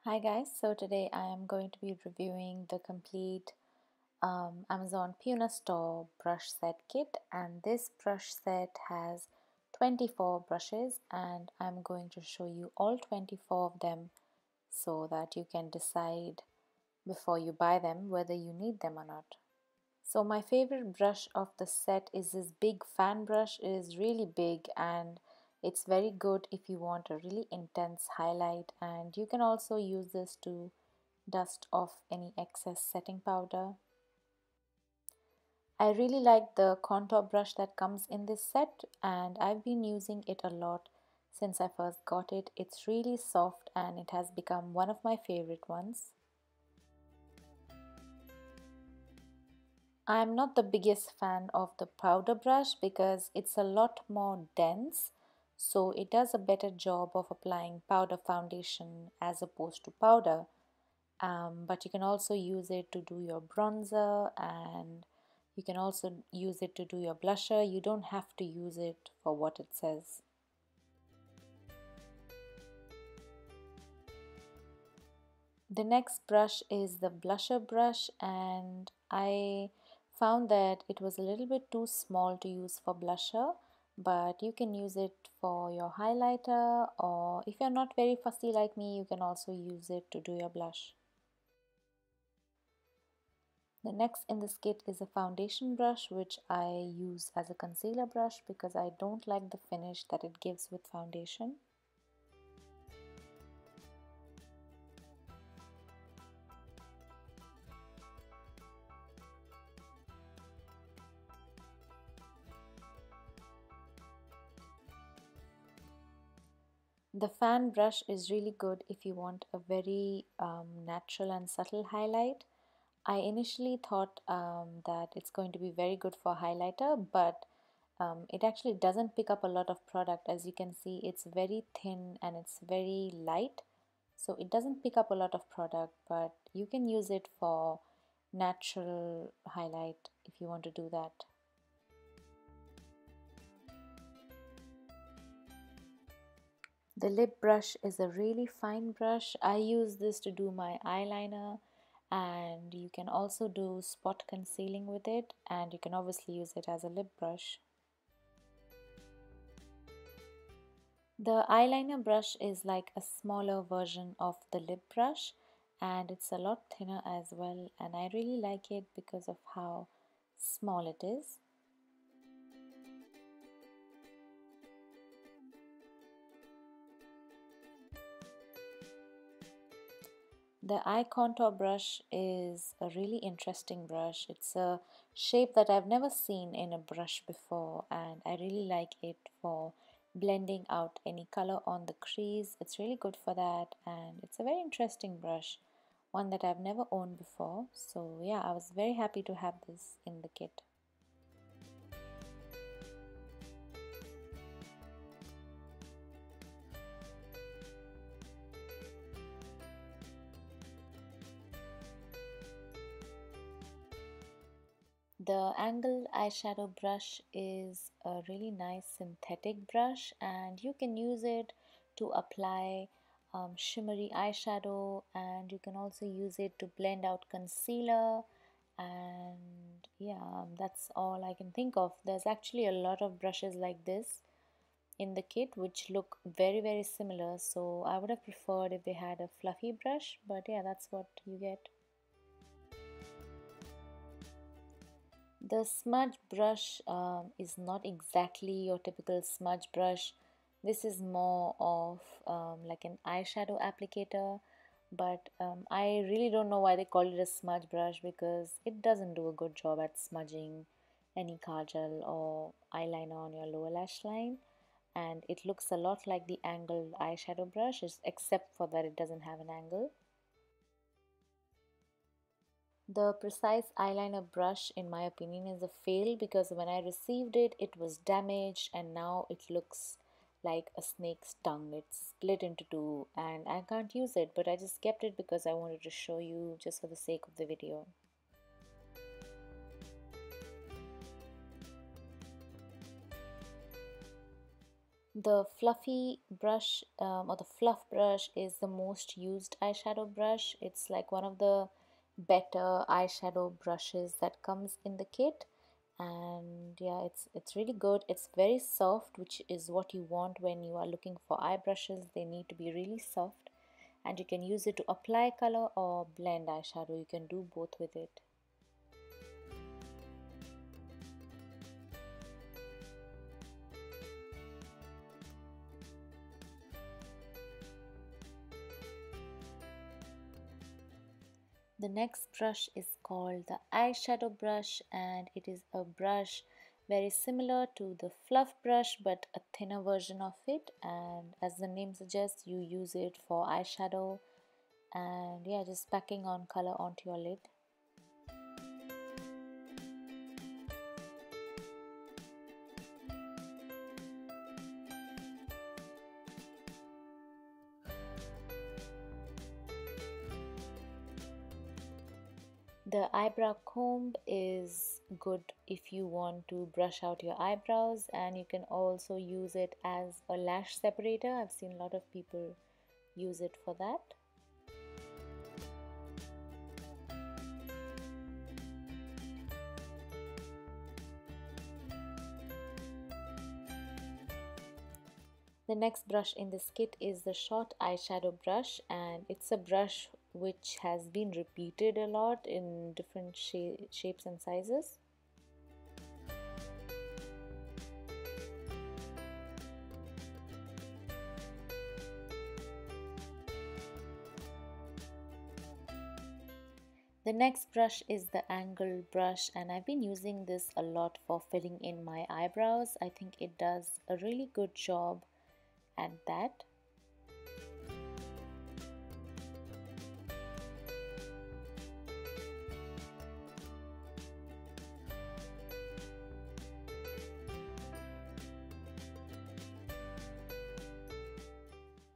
Hi guys, so today I am going to be reviewing the complete Amazon Puna store brush set kit, and this brush set has 24 brushes and I'm going to show you all 24 of them so that you can decide before you buy them whether you need them or not. So my favorite brush of the set is this big fan brush. It is really big and it's very good if you want a really intense highlight, and you can also use this to dust off any excess setting powder. I really like the contour brush that comes in this set and I've been using it a lot since I first got it. It's really soft and it has become one of my favorite ones. I'm not the biggest fan of the powder brush because it's a lot more dense, so it does a better job of applying powder foundation as opposed to powder. But you can also use it to do your bronzer, and you can also use it to do your blusher. You don't have to use it for what it says. The next brush is the blusher brush, and I found that it was a little bit too small to use for blusher, but you can use it for your highlighter, or if you're not very fussy like me, you can also use it to do your blush. The next in this kit is a foundation brush, which I use as a concealer brush because I don't like the finish that it gives with foundation. The fan brush is really good if you want a very natural and subtle highlight. I initially thought that it's going to be very good for highlighter, but it actually doesn't pick up a lot of product. As you can see, it's very thin and it's very light, so it doesn't pick up a lot of product, but you can use it for natural highlight if you want to do that. The lip brush is a really fine brush. I use this to do my eyeliner, and you can also do spot concealing with it, and you can obviously use it as a lip brush. The eyeliner brush is like a smaller version of the lip brush, and it's a lot thinner as well, and I really like it because of how small it is. The eye contour brush is a really interesting brush. It's a shape that I've never seen in a brush before, and I really like it for blending out any color on the crease. It's really good for that, and it's a very interesting brush, one that I've never owned before. So yeah, I was very happy to have this in the kit. The angled eyeshadow brush is a really nice synthetic brush, and you can use it to apply shimmery eyeshadow, and you can also use it to blend out concealer. And yeah, that's all I can think of. There's actually a lot of brushes like this in the kit which look very similar, so I would have preferred if they had a fluffy brush, but yeah, that's what you get. The smudge brush is not exactly your typical smudge brush. This is more of like an eyeshadow applicator, but I really don't know why they call it a smudge brush because it doesn't do a good job at smudging any kajal or eyeliner on your lower lash line, and it looks a lot like the angled eyeshadow brush, except for that it doesn't have an angle. The precise eyeliner brush, in my opinion, is a fail because when I received it, it was damaged and now it looks like a snake's tongue. It's split into two and I can't use it, but I just kept it because I wanted to show you just for the sake of the video. The fluffy brush or the fluff brush is the most used eyeshadow brush. It's like one of the better eyeshadow brushes that comes in the kit, and yeah, it's really good. It's very soft, which is what you want when you are looking for eye brushes. They need to be really soft, and you can use it to apply color or blend eyeshadow. You can do both with it. The next brush is called the eyeshadow brush, and it is a brush very similar to the fluff brush but a thinner version of it, and as the name suggests, you use it for eyeshadow and yeah, just packing on color onto your lid. The eyebrow comb is good if you want to brush out your eyebrows, and you can also use it as a lash separator. I've seen a lot of people use it for that. The next brush in this kit is the short eyeshadow brush, and it's a brush which has been repeated a lot in different shapes and sizes. The next brush is the angle brush, and I've been using this a lot for filling in my eyebrows. I think it does a really good job at that.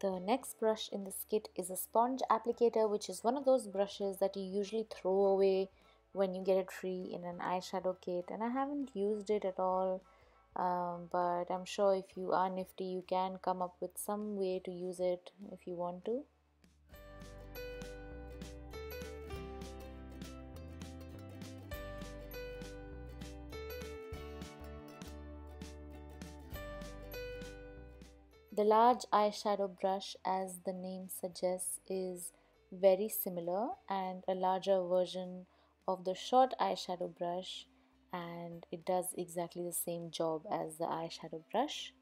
The next brush in this kit is a sponge applicator, which is one of those brushes that you usually throw away when you get it free in an eyeshadow kit, and I haven't used it at all, but I'm sure if you are nifty you can come up with some way to use it if you want to. The large eyeshadow brush, as the name suggests, is very similar and a larger version of the short eyeshadow brush, and it does exactly the same job as the eyeshadow brush.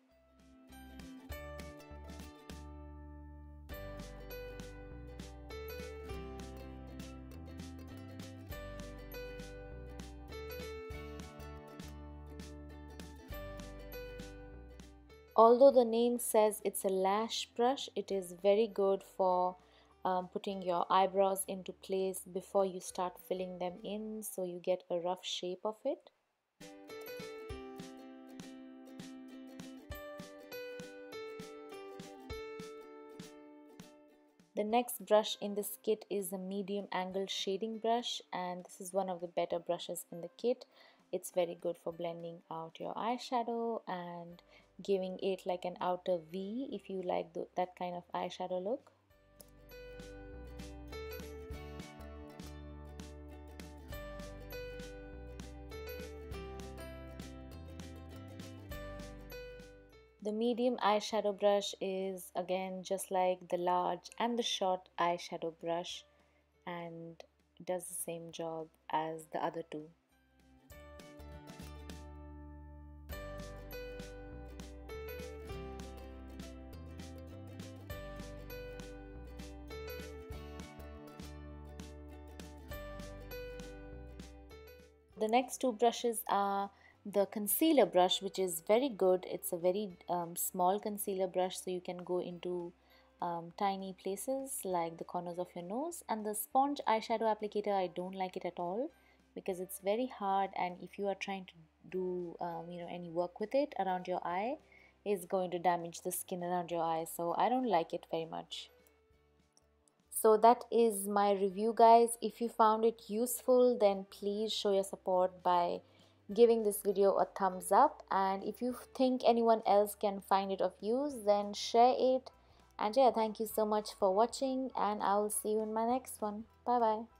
Although the name says it's a lash brush, it is very good for putting your eyebrows into place before you start filling them in, so you get a rough shape of it. The next brush in this kit is a medium angle shading brush, and this is one of the better brushes in the kit. It's very good for blending out your eyeshadow and giving it like an outer V if you like that kind of eyeshadow look. The medium eyeshadow brush is again just like the large and the short eyeshadow brush, and it does the same job as the other two. The next two brushes are the concealer brush, which is very good. It's a very small concealer brush, so you can go into tiny places like the corners of your nose. And the sponge eyeshadow applicator, I don't like it at all because it's very hard, and if you are trying to do any work with it around your eye, it's going to damage the skin around your eye, so I don't like it very much. So that is my review, guys. If you found it useful, then please show your support by giving this video a thumbs up, and if you think anyone else can find it of use, then share it. And yeah, thank you so much for watching, and I will see you in my next one. Bye bye.